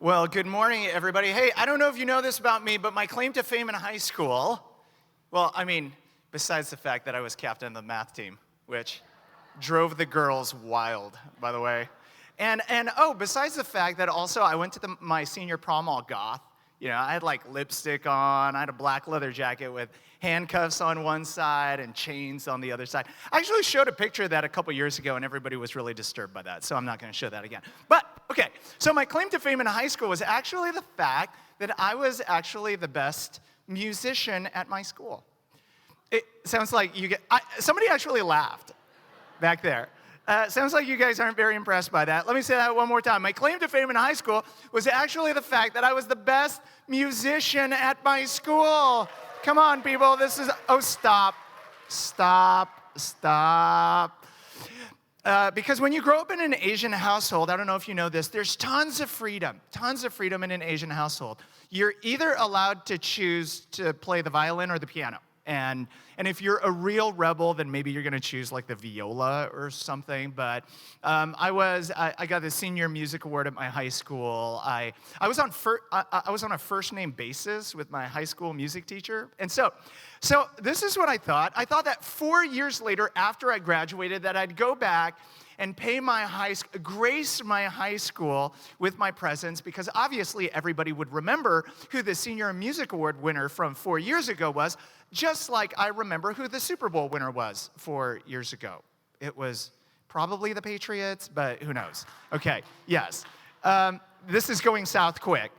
Well, good morning, everybody. Hey, I don't know if you know this about me, but my claim to fame in high school, besides the fact that I was captain of the math team, which drove the girls wild, by the way. Besides the fact that also I went to my senior prom all goth. You know, I had like lipstick on, I had a black leather jacket with handcuffs on one side and chains on the other side. I actually showed a picture of that a couple years ago and everybody was really disturbed by that, so I'm not gonna show that again. But, okay, so my claim to fame in high school was actually the fact that I was actually the best musician at my school. It sounds like somebody actually laughed back there. Sounds like you guys aren't very impressed by that. Let me say that one more time. My claim to fame in high school was actually the fact that I was the best musician at my school. Come on, people. Stop. Because when you grow up in an Asian household, I don't know if you know this, there's tons of freedom in an Asian household. You're either allowed to choose to play the violin or the piano. And if you're a real rebel, then maybe you're going to choose like the viola or something. But I got the senior music award at my high school. I was on a first name basis with my high school music teacher. And so this is what I thought. I thought that 4 years later, after I graduated, that I'd go back and grace my high school with my presence, because obviously everybody would remember who the Senior Music Award winner from 4 years ago was, just like I remember who the Super Bowl winner was 4 years ago. It was probably the Patriots, but who knows? Okay, yes. This is going south quick.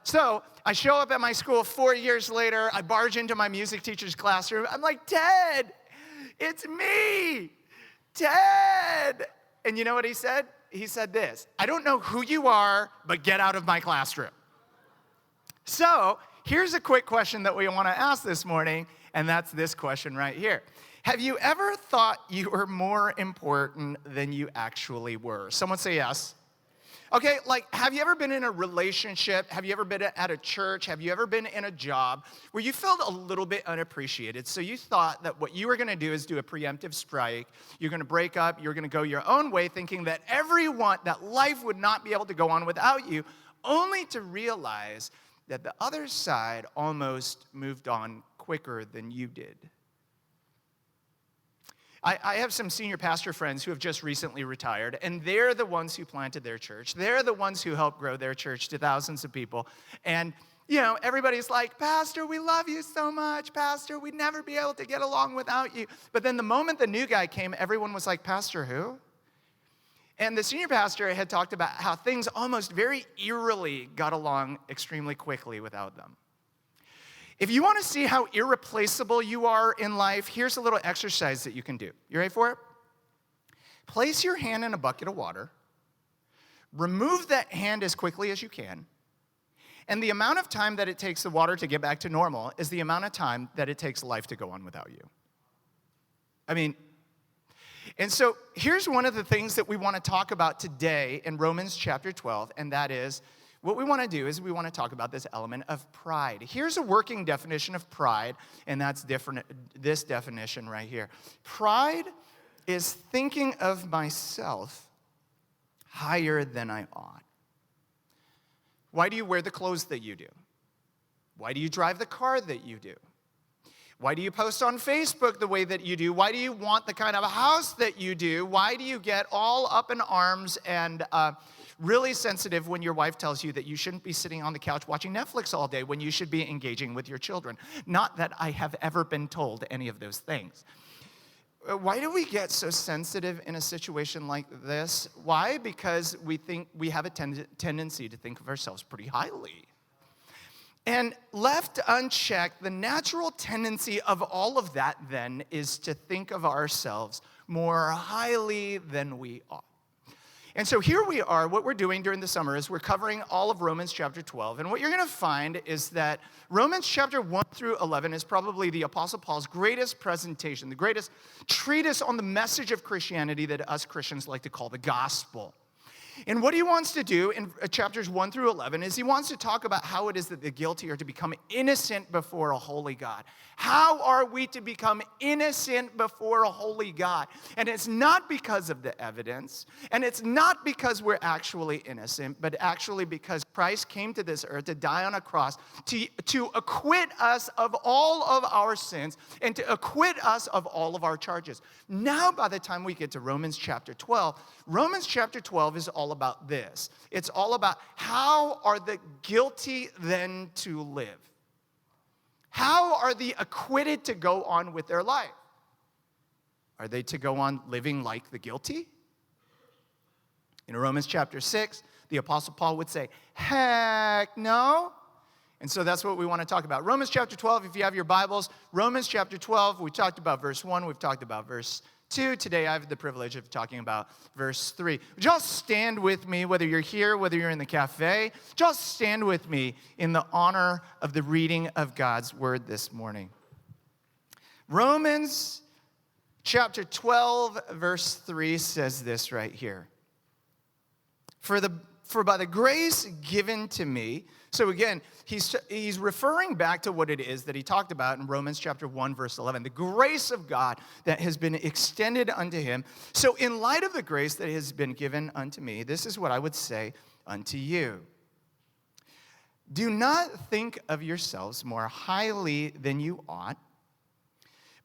So I show up at my school 4 years later, I barge into my music teacher's classroom, I'm like, Ted, it's me! Ted! And you know what he said? He said this: I don't know who you are, but get out of my classroom. So here's a quick question that we want to ask this morning, and that's this question right here. Have you ever thought you were more important than you actually were? Someone say yes. Okay, have you ever been in a relationship? Have you ever been at a church? Have you ever been in a job where you felt a little bit unappreciated? So you thought that what you were going to do is do a preemptive strike. You're going to break up. You're going to go your own way, thinking that that life would not be able to go on without you, only to realize that the other side almost moved on quicker than you did. I have some senior pastor friends who have just recently retired, and they're the ones who planted their church. They're the ones who helped grow their church to thousands of people. And, everybody's like, Pastor, we love you so much. Pastor, we'd never be able to get along without you. But then the moment the new guy came, everyone was like, Pastor who? And the senior pastor had talked about how things almost very eerily got along extremely quickly without them. If you want to see how irreplaceable you are in life, here's a little exercise that you can do. You ready for it? Place your hand in a bucket of water. Remove that hand as quickly as you can. And the amount of time that it takes the water to get back to normal is the amount of time that it takes life to go on without you. And so here's one of the things that we want to talk about today in Romans chapter 12, and that is, what we want to do is we want to talk about this element of pride. Here's a working definition of pride, and that's this definition right here. Pride is thinking of myself higher than I ought. Why do you wear the clothes that you do? Why do you drive the car that you do? Why do you post on Facebook the way that you do? Why do you want the kind of house that you do? Why do you get all up in arms and really sensitive when your wife tells you that you shouldn't be sitting on the couch watching Netflix all day when you should be engaging with your children? Not that I have ever been told any of those things. Why do we get so sensitive in a situation like this? Why? Because we have a tendency to think of ourselves pretty highly. And left unchecked, the natural tendency of all of that then is to think of ourselves more highly than we ought. And so here we are. What we're doing during the summer is we're covering all of Romans chapter 12. And what you're going to find is that Romans chapter 1 through 11 is probably the Apostle Paul's greatest presentation, the greatest treatise on the message of Christianity that us Christians like to call the gospel. And what he wants to do in chapters 1 through 11 is he wants to talk about how it is that the guilty are to become innocent before a holy God. How are we to become innocent before a holy God? And it's not because of the evidence, and it's not because we're actually innocent, but actually because Christ came to this earth to die on a cross to acquit us of all of our sins and to acquit us of all of our charges. Now, by the time we get to Romans chapter 12 is all about this. It's all about how are the guilty then to live? How are the acquitted to go on with their life? Are they to go on living like the guilty? In Romans chapter 6, the Apostle Paul would say, heck no. And so that's what we want to talk about. Romans chapter 12, if you have your Bibles, Romans chapter 12, we talked about verse 1, we've talked about verse 2. Today I have the privilege of talking about verse 3. Would you all stand with me, whether you're here, whether you're in the cafe? Would you all stand with me in the honor of the reading of God's word this morning? Romans chapter 12, verse 3 says this right here. For by the grace given to me, so again, he's referring back to what it is that he talked about in Romans chapter 1, verse 11, the grace of God that has been extended unto him. So in light of the grace that has been given unto me, this is what I would say unto you. Do not think of yourselves more highly than you ought,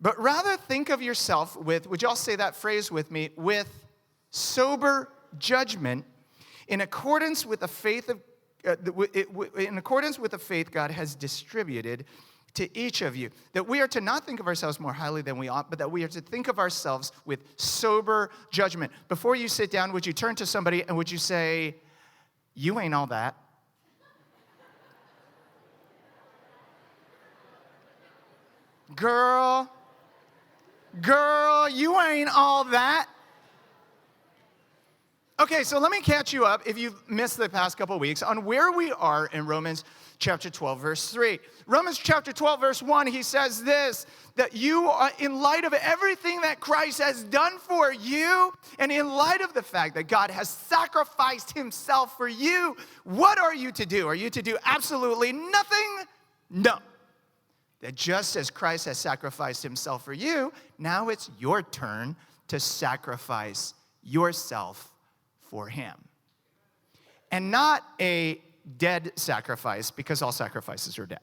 but rather think of yourself with, would you all say that phrase with me, with sober judgment, in accordance with the faith God has distributed to each of you, that we are to not think of ourselves more highly than we ought, but that we are to think of ourselves with sober judgment. Before you sit down, would you turn to somebody and would you say, you ain't all that? Girl, you ain't all that. Okay, so let me catch you up, if you've missed the past couple weeks, on where we are in Romans chapter 12, verse 3. Romans chapter 12, verse 1, he says this, that you are, in light of everything that Christ has done for you, and in light of the fact that God has sacrificed himself for you, what are you to do? Are you to do absolutely nothing? No. That just as Christ has sacrificed himself for you, now it's your turn to sacrifice yourself for him. And not a dead sacrifice, because all sacrifices are dead,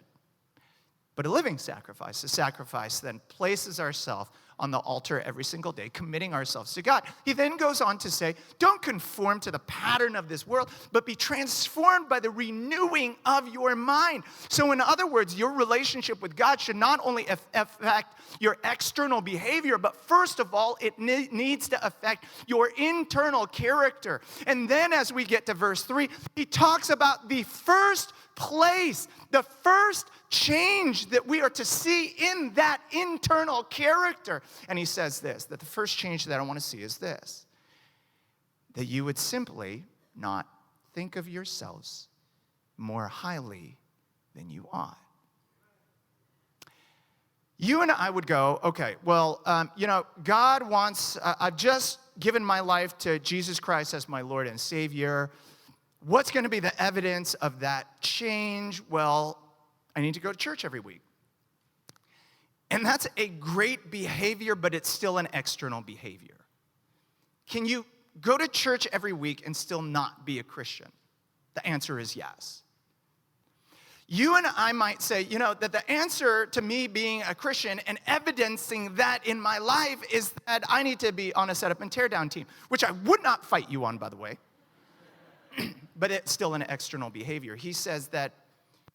but a living sacrifice, a sacrifice that places ourselves on the altar every single day, committing ourselves to God. He then goes on to say, don't conform to the pattern of this world, but be transformed by the renewing of your mind. So in other words, your relationship with God should not only affect your external behavior, but first of all, it needs to affect your internal character. And then as we get to verse 3, he talks about the first place, the first change that we are to see in that internal character. And he says this, that the first change that I want to see is this, that you would simply not think of yourselves more highly than you ought. You and I would go, okay, well, God wants, I've just given my life to Jesus Christ as my Lord and Savior. What's going to be the evidence of that change? Well, I need to go to church every week. And that's a great behavior, but it's still an external behavior. Can you go to church every week and still not be a Christian? The answer is yes. You and I might say, that the answer to me being a Christian and evidencing that in my life is that I need to be on a setup and tear down team, which I would not fight you on, by the way. But it's still an external behavior. He says that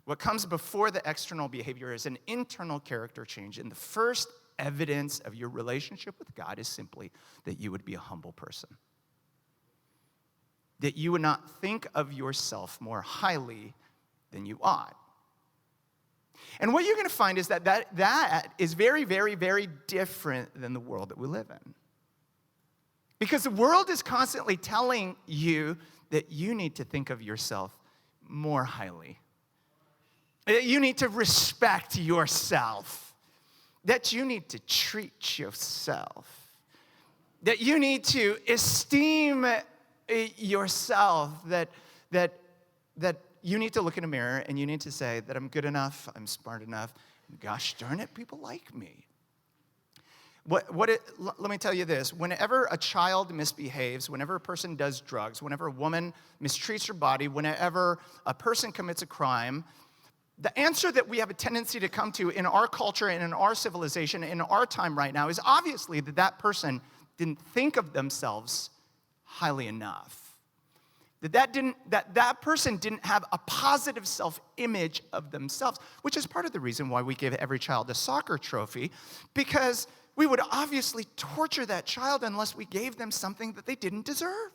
what comes before the external behavior is an internal character change. And the first evidence of your relationship with God is simply that you would be a humble person. That you would not think of yourself more highly than you ought. And what you're going to find is that is very, very, very different than the world that we live in. Because the world is constantly telling you that you need to think of yourself more highly. That you need to respect yourself. That you need to treat yourself. That you need to esteem yourself that you need to look in a mirror and you need to say that I'm good enough, I'm smart enough, and gosh darn it, people like me. Let me tell you this. Whenever a child misbehaves, whenever a person does drugs, whenever a woman mistreats her body, whenever a person commits a crime, the answer that we have a tendency to come to in our culture and in our civilization, in our time right now, is obviously that person didn't think of themselves highly enough. That person didn't have a positive self-image of themselves, which is part of the reason why we give every child a soccer trophy, because we would obviously torture that child unless we gave them something that they didn't deserve.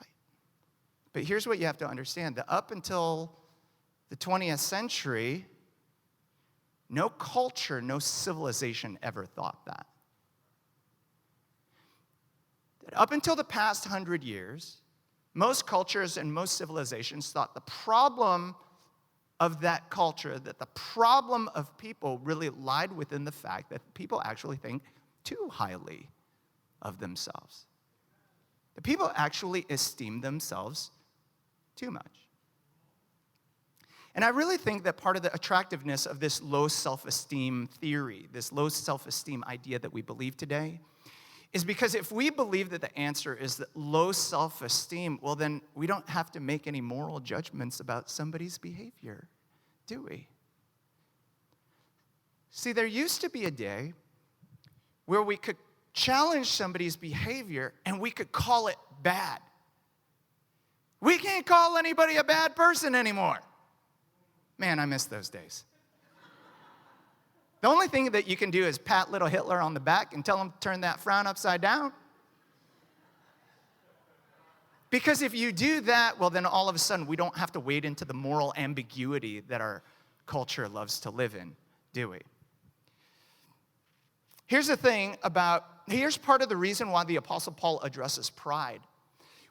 Right? But here's what you have to understand, that up until the 20th century, no culture, no civilization ever thought that. Up until the past 100 years, most cultures and most civilizations thought the problem of that culture, that the problem of people really lied within the fact that people actually think too highly of themselves. The people actually esteem themselves too much. And I really think that part of the attractiveness of this low self-esteem theory, this low self-esteem idea that we believe today, is because if we believe that the answer is that low self-esteem, well, then we don't have to make any moral judgments about somebody's behavior, do we? See, there used to be a day where we could challenge somebody's behavior and we could call it bad. We can't call anybody a bad person anymore. Man, I miss those days. The only thing that you can do is pat little Hitler on the back and tell him to turn that frown upside down. Because if you do that, well, then all of a sudden we don't have to wade into the moral ambiguity that our culture loves to live in, do we? Here's part of the reason why the Apostle Paul addresses pride.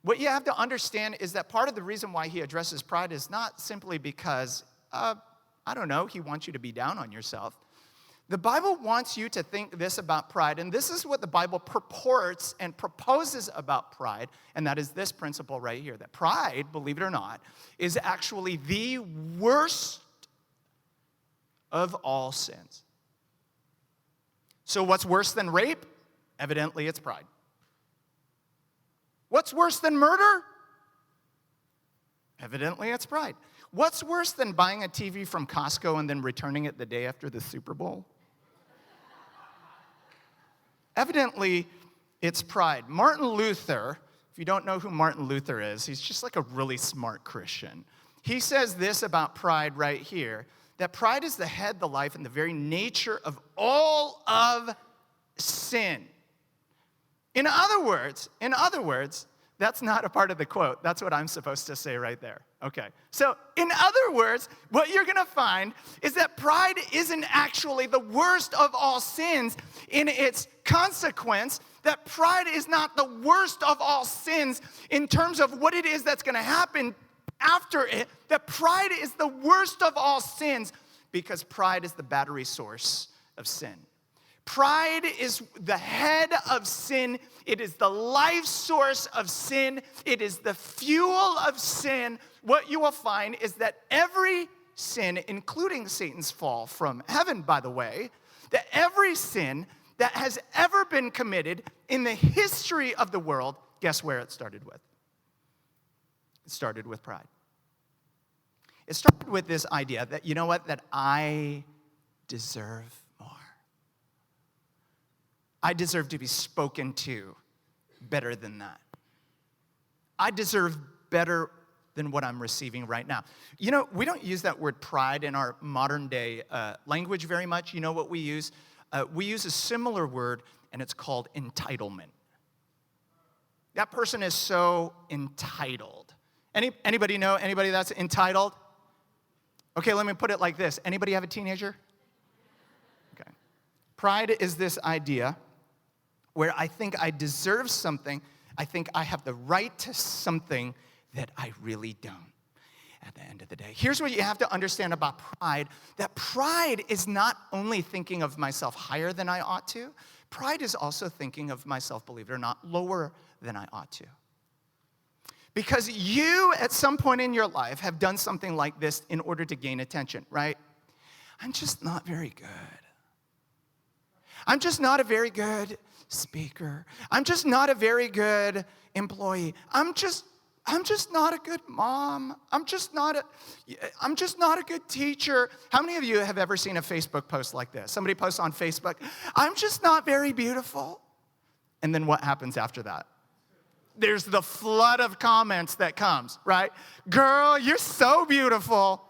What you have to understand is that part of the reason why he addresses pride is not simply because, he wants you to be down on yourself. The Bible wants you to think this about pride, and this is what the Bible purports and proposes about pride, and that is this principle right here, that pride, believe it or not, is actually the worst of all sins. So what's worse than rape? Evidently, it's pride. What's worse than murder? Evidently, it's pride. What's worse than buying a TV from Costco and then returning it the day after the Super Bowl? Evidently, it's pride. Martin Luther, if you don't know who Martin Luther is, he's just like a really smart Christian. He says this about pride right here, that pride is the head, the life, and the very nature of all of sin. In other words, that's not a part of the quote. That's what I'm supposed to say right there. Okay. So, in other words, what you're going to find is that pride isn't actually the worst of all sins in its consequence, that pride is not the worst of all sins in terms of what it is that's going to happen after it, that pride is the worst of all sins because pride is the battery source of sin. Pride is the head of sin. It is the life source of sin. It is the fuel of sin. What you will find is that every sin, including Satan's fall from heaven, by the way, that every sin that has ever been committed in the history of the world, guess where it started with? It started with pride. It started with this idea that, you know what, that I deserve more. I deserve to be spoken to better than that. I deserve better than what I'm receiving right now. You know, we don't use that word pride in our modern day language very much. You know what we use? We use a similar word, and it's called entitlement. That person is so entitled. Anybody know anybody that's entitled? Okay, let me put it like this. Anybody have a teenager? Okay. Pride is this idea where I think I deserve something. I think I have the right to something that I really don't at the end of the day. Here's what you have to understand about pride, that pride is not only thinking of myself higher than I ought to, pride is also thinking of myself, believe it or not, lower than I ought to. Because you, at some point in your life, have done something like this in order to gain attention, right? I'm just not very good. I'm just not a very good speaker. I'm just not a very good employee. I'm just not a good mom. I'm just not a good teacher. How many of you have ever seen a Facebook post like this? Somebody posts on Facebook, I'm just not very beautiful. And then what happens after that? There's the flood of comments that comes, right? Girl, you're so beautiful.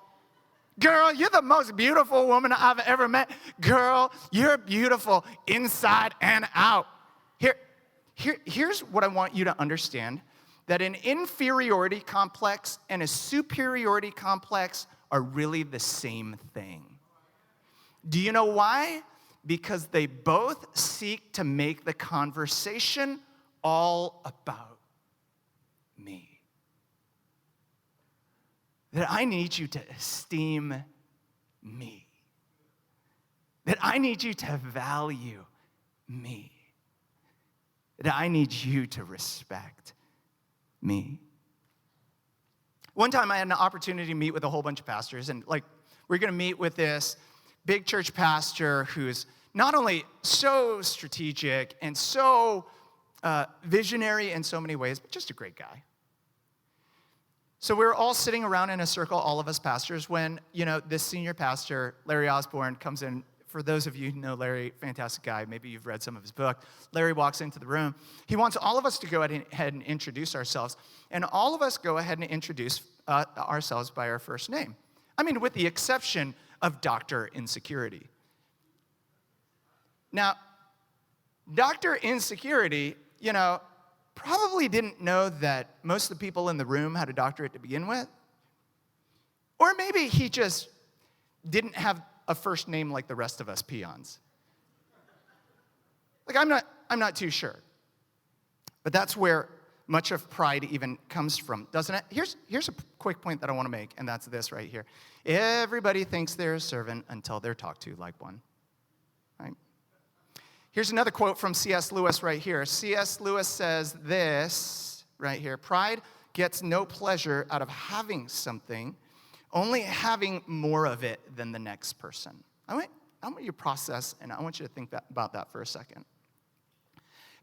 Girl, you're the most beautiful woman I've ever met. Girl, you're beautiful inside and out. Here's what I want you to understand, that an inferiority complex and a superiority complex are really the same thing. Do you know why? Because they both seek to make the conversation all about me. That I need you to esteem me. That I need you to value me. That I need you to respect me. One time I had an opportunity to meet with a whole bunch of pastors, and we're going to meet with this big church pastor who's not only so strategic and so visionary in so many ways, but just a great guy. So we were all sitting around in a circle, all of us pastors, when, this senior pastor, Larry Osborne, comes in. For those of you who know Larry, fantastic guy, maybe you've read some of his book. Larry walks into the room. He wants all of us to go ahead and introduce ourselves. And all of us go ahead and introduce ourselves by our first name. I mean, with the exception of Dr. Insecurity. Now, Dr. Insecurity, probably didn't know that most of the people in the room had a doctorate to begin with. Or maybe he just didn't have a first name like the rest of us peons. I'm not too sure. But that's where much of pride even comes from, doesn't it? Here's a quick point that I want to make, and that's this right here. Everybody thinks they're a servant until they're talked to like one, right? Here's another quote from C.S. Lewis right here. C.S. Lewis says this right here. Pride gets no pleasure out of having something, only having more of it than the next person. I want you to process, and I want you to think about that for a second.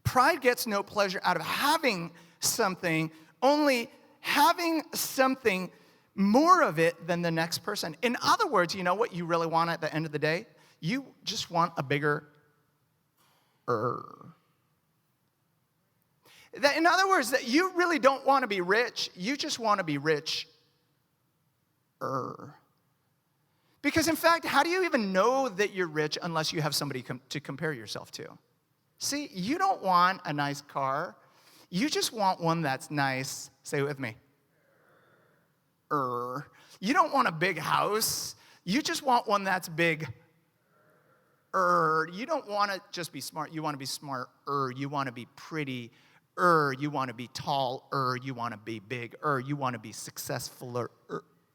Pride gets no pleasure out of having something, only having something more of it than the next person. In other words, you know what you really want at the end of the day? You just want a bigger In other words, that you really don't want to be rich, you just want to be rich. Because in fact, how do you even know that you're rich unless you have somebody to compare yourself to? See, you don't want a nice car. You just want one that's nice. Say it with me. You don't want a big house. You just want one that's big. You don't want to just be smart. You want to be smart. You want to be pretty. You want to be tall. You want to be big. You want to be successful.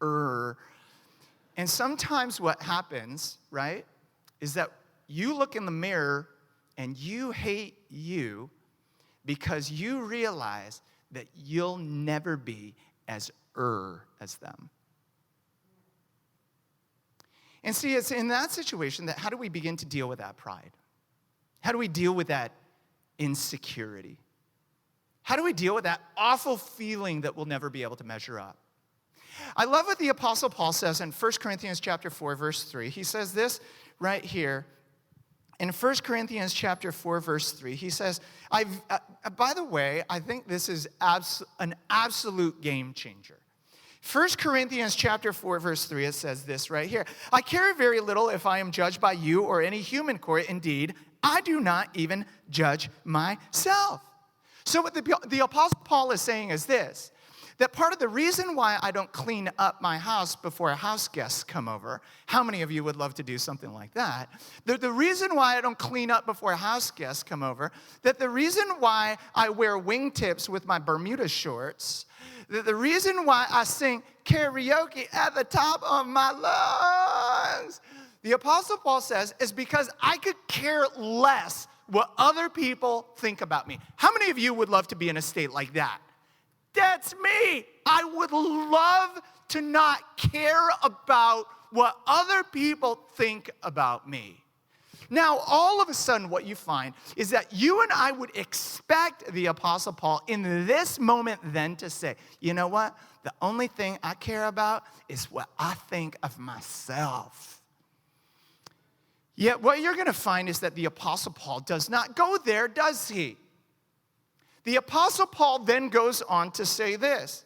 And sometimes what happens, right, is that you look in the mirror and you hate you because you realize that you'll never be as them. And see, it's in that situation that how do we begin to deal with that pride? How do we deal with that insecurity? How do we deal with that awful feeling that we'll never be able to measure up? I love what the Apostle Paul says in 1 Corinthians chapter 4, verse 3. He says this right here. In 1 Corinthians chapter 4, verse 3, he says, by the way, I think this is an absolute game changer. 1 Corinthians chapter 4, verse 3, it says this right here. I care very little if I am judged by you or any human court. Indeed, I do not even judge myself. So what the Apostle Paul is saying is this, that part of the reason why I don't clean up my house before house guests come over, how many of you would love to do something like that? The reason why I don't clean up before house guests come over, that the reason why I wear wingtips with my Bermuda shorts, the reason why I sing karaoke at the top of my lungs, the Apostle Paul says, is because I could care less what other people think about me. How many of you would love to be in a state like that? That's me. I would love to not care about what other people think about me. Now, all of a sudden, what you find is that you and I would expect the Apostle Paul in this moment then to say, you know what? The only thing I care about is what I think of myself. Yet what you're going to find is that the Apostle Paul does not go there, does he? The Apostle Paul then goes on to say this,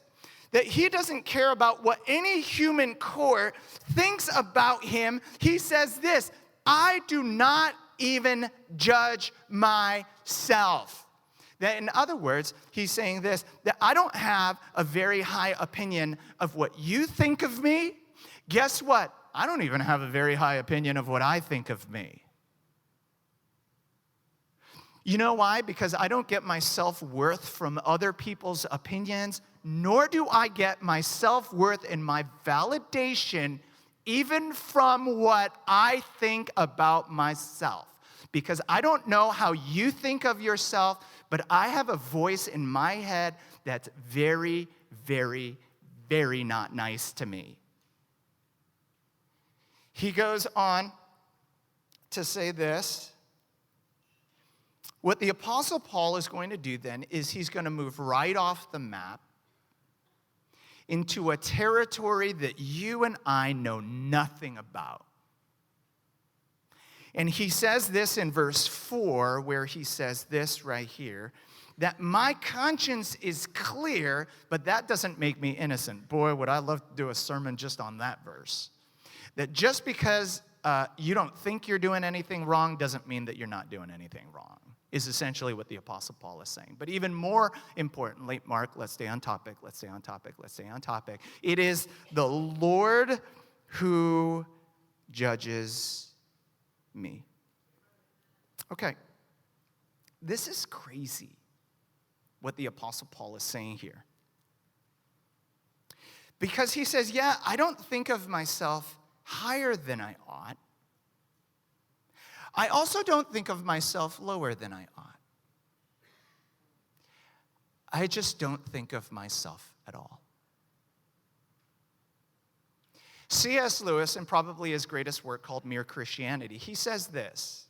that he doesn't care about what any human court thinks about him. He says this, I do not even judge myself. That in other words, he's saying this, that I don't have a very high opinion of what you think of me. Guess what? I don't even have a very high opinion of what I think of me. You know why? Because I don't get my self-worth from other people's opinions, nor do I get my self-worth and my validation even from what I think about myself. Because I don't know how you think of yourself, but I have a voice in my head that's very, very, very not nice to me. He goes on to say this. What the Apostle Paul is going to do then is he's going to move right off the map into a territory that you and I know nothing about. And he says this in verse 4, where he says this right here, that my conscience is clear, but that doesn't make me innocent. Boy, would I love to do a sermon just on that verse. That just because you don't think you're doing anything wrong doesn't mean that you're not doing anything wrong, is essentially what the Apostle Paul is saying. But even more importantly, Mark, let's stay on topic, let's stay on topic, let's stay on topic. It is the Lord who judges me. Okay, this is crazy what the Apostle Paul is saying here. Because he says, yeah, I don't think of myself higher than I ought. I also don't think of myself lower than I ought. I just don't think of myself at all. C.S. Lewis, in probably his greatest work called Mere Christianity, he says this.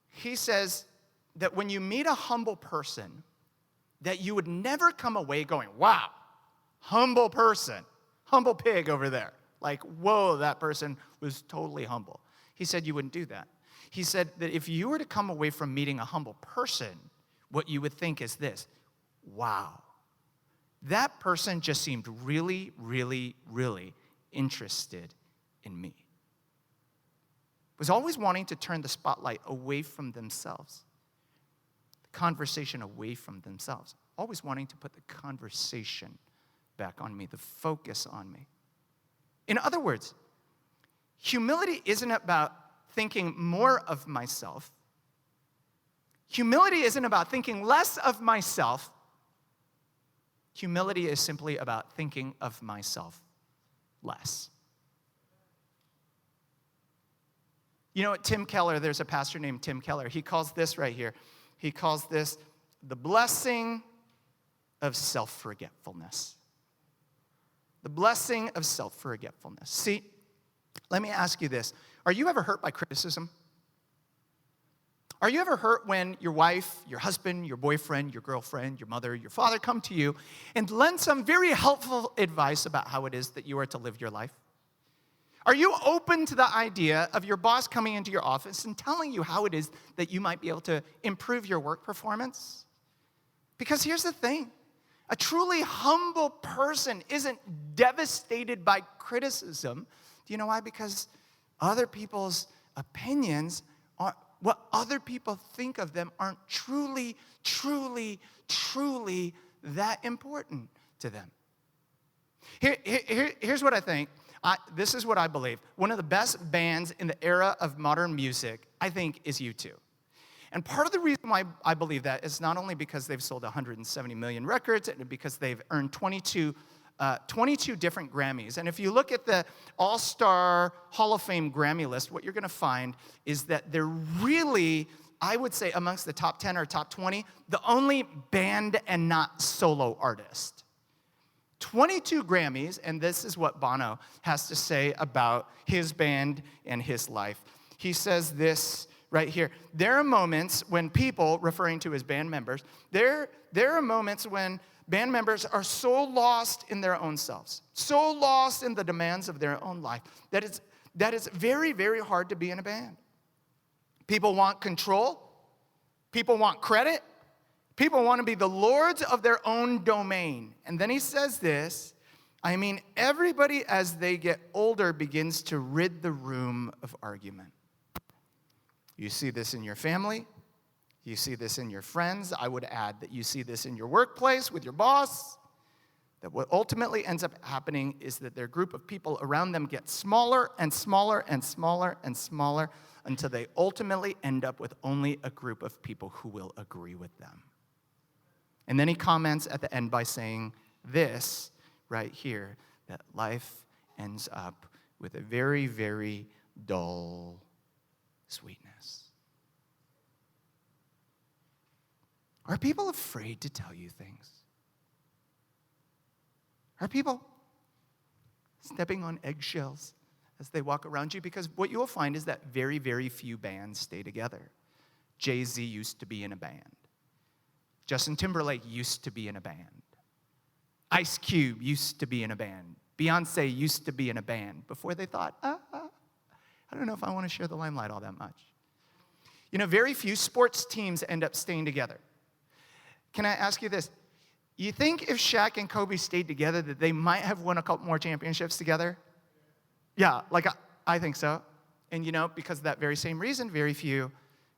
He says that when you meet a humble person, that you would never come away going, wow, humble person, humble pig over there. Like, whoa, that person was totally humble. He said you wouldn't do that. He said that if you were to come away from meeting a humble person, what you would think is this, wow, that person just seemed really, really, really interested in me. Was always wanting to turn the spotlight away from themselves, the conversation away from themselves, always wanting to put the conversation back on me, the focus on me. In other words, humility isn't about thinking more of myself. Humility isn't about thinking less of myself. Humility is simply about thinking of myself less. You know what, Tim Keller, there's a pastor named Tim Keller. He calls this right here, he calls this the blessing of self-forgetfulness. The blessing of self-forgetfulness. See, let me ask you this. Are you ever hurt by criticism? Are you ever hurt when your wife, your husband, your boyfriend, your girlfriend, your mother, your father come to you and lend some very helpful advice about how it is that you are to live your life? Are you open to the idea of your boss coming into your office and telling you how it is that you might be able to improve your work performance? Because here's the thing. A truly humble person isn't devastated by criticism. Do you know why? Because other people's opinions, what other people think of them, aren't truly, truly, truly that important to them. Here's what I think. This is what I believe. One of the best bands in the era of modern music, I think, is U2. And part of the reason why I believe that is not only because they've sold 170 million records, and because they've earned 22 different Grammys. And if you look at the All-Star Hall of Fame Grammy list, what you're going to find is that they're really I would say amongst the top 10 or top 20, the only band and not solo artist. 22 Grammys, and this is what Bono has to say about his band and his life. He says this right here. There are moments when people, referring to his band members, there are moments when band members are so lost in their own selves, so lost in the demands of their own life, that it's very, very hard to be in a band. People want control. People want credit. People want to be the lords of their own domain. And then he says this, everybody as they get older begins to rid the room of argument. You see this in your family. You see this in your friends. I would add that you see this in your workplace with your boss. That what ultimately ends up happening is that their group of people around them get smaller and smaller and smaller and smaller until they ultimately end up with only a group of people who will agree with them. And then he comments at the end by saying this right here, that life ends up with a very, very dull sweetness. Are people afraid to tell you things? Are people stepping on eggshells as they walk around you? Because what you will find is that very, very few bands stay together. Jay-Z used to be in a band. Justin Timberlake used to be in a band. Ice Cube used to be in a band. Beyonce used to be in a band before they thought, I don't know if I want to share the limelight all that much. Very few sports teams end up staying together. Can I ask you this? You think if Shaq and Kobe stayed together that they might have won a couple more championships together? Yeah, I think so. And because of that very same reason, very few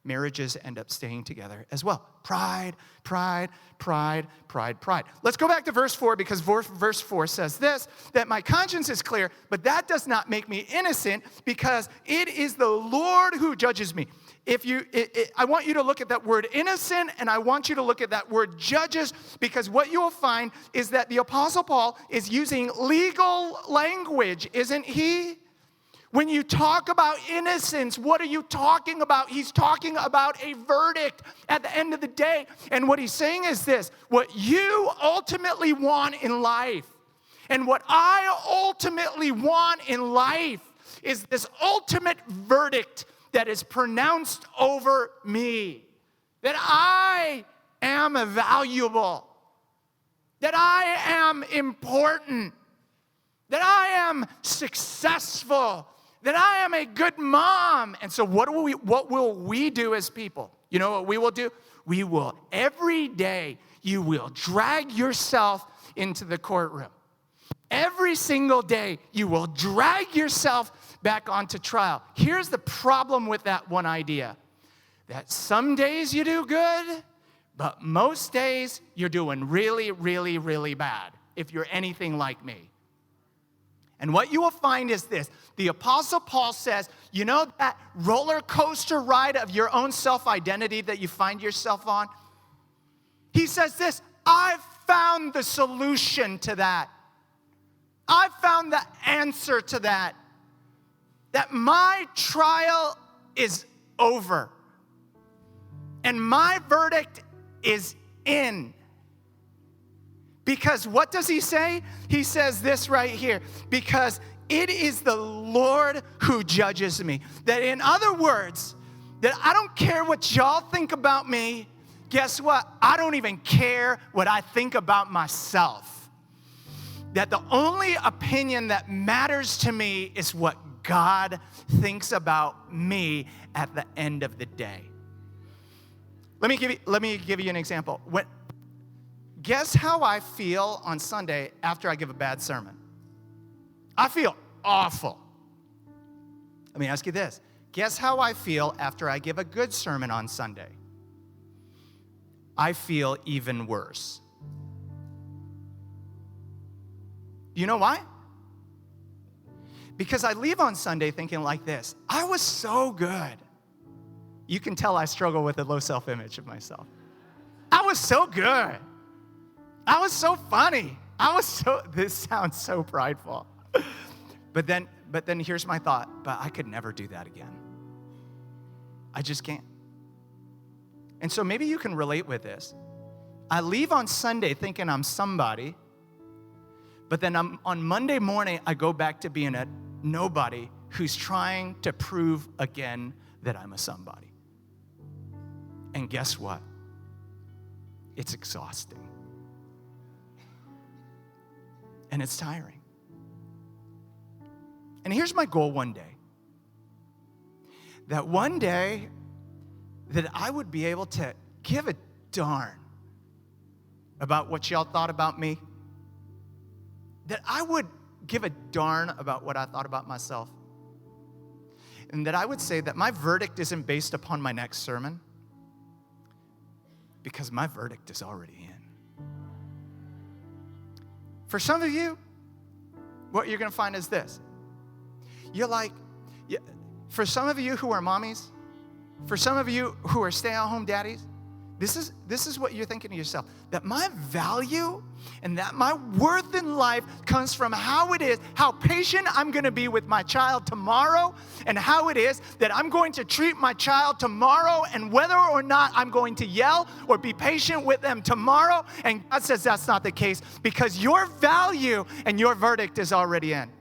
marriages end up staying together as well. Pride, pride, pride, pride, pride. Let's go back to verse 4 because verse 4 says this, that my conscience is clear, but that does not make me innocent because it is the Lord who judges me. I want you to look at that word innocent and I want you to look at that word judges because what you will find is that the Apostle Paul is using legal language, isn't he? When you talk about innocence, what are you talking about? He's talking about a verdict at the end of the day. And what he's saying is this, what you ultimately want in life, and what I ultimately want in life is this ultimate verdict that is pronounced over me, that I am valuable, that I am important, that I am successful, that I am a good mom. And so what will we do as people? You know what we will do? We will, every day, you will drag yourself into the courtroom. Every single day, you will drag yourself back onto trial. Here's the problem with that one idea, that some days you do good, but most days you're doing really, really, really bad, if you're anything like me. And what you will find is this. The Apostle Paul says, that roller coaster ride of your own self-identity that you find yourself on? He says this, I've found the solution to that. I've found the answer to that. That my trial is over. And my verdict is in. Because what does he say? He says this right here. Because it is the Lord who judges me. That in other words, that I don't care what y'all think about me. Guess what? I don't even care what I think about myself. That the only opinion that matters to me is what God thinks about me at the end of the day. Let me give you an example. Guess how I feel on Sunday after I give a bad sermon? I feel awful. Let me ask you this. Guess how I feel after I give a good sermon on Sunday? I feel even worse. You know why? Because I leave on Sunday thinking like this, I was so good. You can tell I struggle with a low self-image of myself. I was so good. I was so funny. This sounds so prideful. But then here's my thought, but I could never do that again. I just can't. And so maybe you can relate with this. I leave on Sunday thinking I'm somebody, but then on Monday morning, I go back to being a nobody who's trying to prove again that I'm a somebody. And guess what? It's exhausting. And it's tiring. And here's my goal one day. That one day, that I would be able to give a darn about what y'all thought about me. That I would give a darn about what I thought about myself. And that I would say that my verdict isn't based upon my next sermon, because my verdict is already in. For some of you, what you're going to find is this. For some of you who are mommies, for some of you who are stay-at-home daddies, this is what you're thinking to yourself, that my value and that my worth in life comes from how patient I'm going to be with my child tomorrow, and how it is that I'm going to treat my child tomorrow, and whether or not I'm going to yell or be patient with them tomorrow. And God says that's not the case, because your value and your verdict is already in.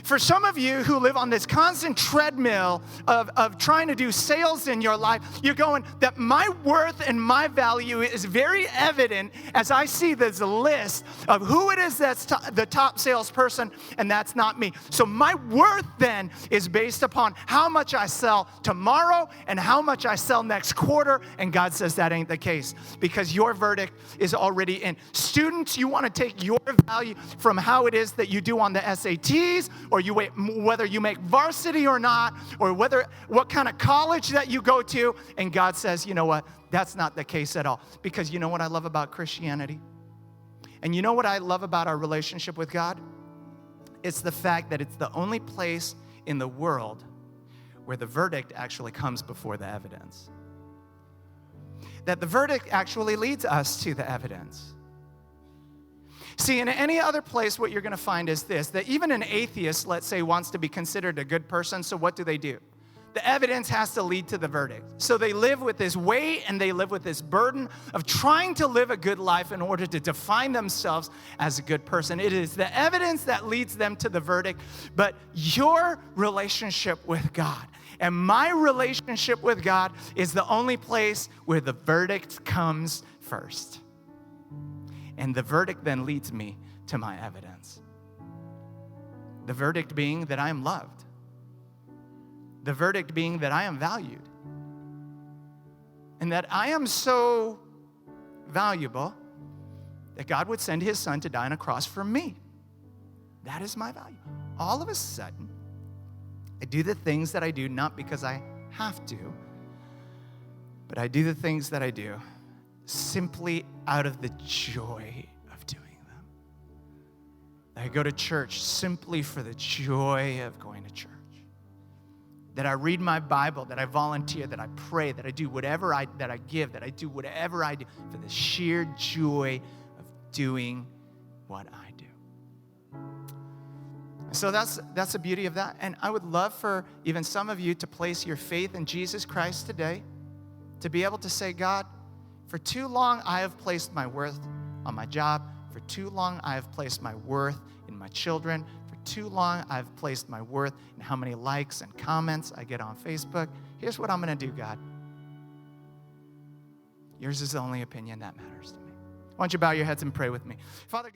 For some of you who live on this constant treadmill of trying to do sales in your life, you're going, that my worth and my value is very evident as I see this list of who it is that's the top salesperson, and that's not me. So my worth then is based upon how much I sell tomorrow and how much I sell next quarter, and God says that ain't the case, because your verdict is already in. Students, you want to take your value from how it is that you do on the SATs, or whether you make varsity or not, or what kind of college that you go to. And God says, you know what? That's not the case at all. Because you know what I love about Christianity? And you know what I love about our relationship with God? It's the fact that it's the only place in the world where the verdict actually comes before the evidence. That the verdict actually leads us to the evidence. See, in any other place, what you're going to find is this, that even an atheist, let's say, wants to be considered a good person, so what do? The evidence has to lead to the verdict. So they live with this weight and they live with this burden of trying to live a good life in order to define themselves as a good person. It is the evidence that leads them to the verdict, but your relationship with God and my relationship with God is the only place where the verdict comes first. And the verdict then leads me to my evidence. The verdict being that I am loved. The verdict being that I am valued. And that I am so valuable that God would send his son to die on a cross for me. That is my value. All of a sudden, I do the things that I do not because I have to, but I do the things that I do simply out of the joy of doing them. I go to church simply for the joy of going to church. That I read my Bible, that I volunteer, that I pray, that I do whatever that I give, that I do whatever I do for the sheer joy of doing what I do. So that's the beauty of that. And I would love for even some of you to place your faith in Jesus Christ today, to be able to say, God, for too long, I have placed my worth on my job. For too long, I have placed my worth in my children. For too long, I've placed my worth in how many likes and comments I get on Facebook. Here's what I'm going to do, God. Yours is the only opinion that matters to me. Why don't you bow your heads and pray with me? Father,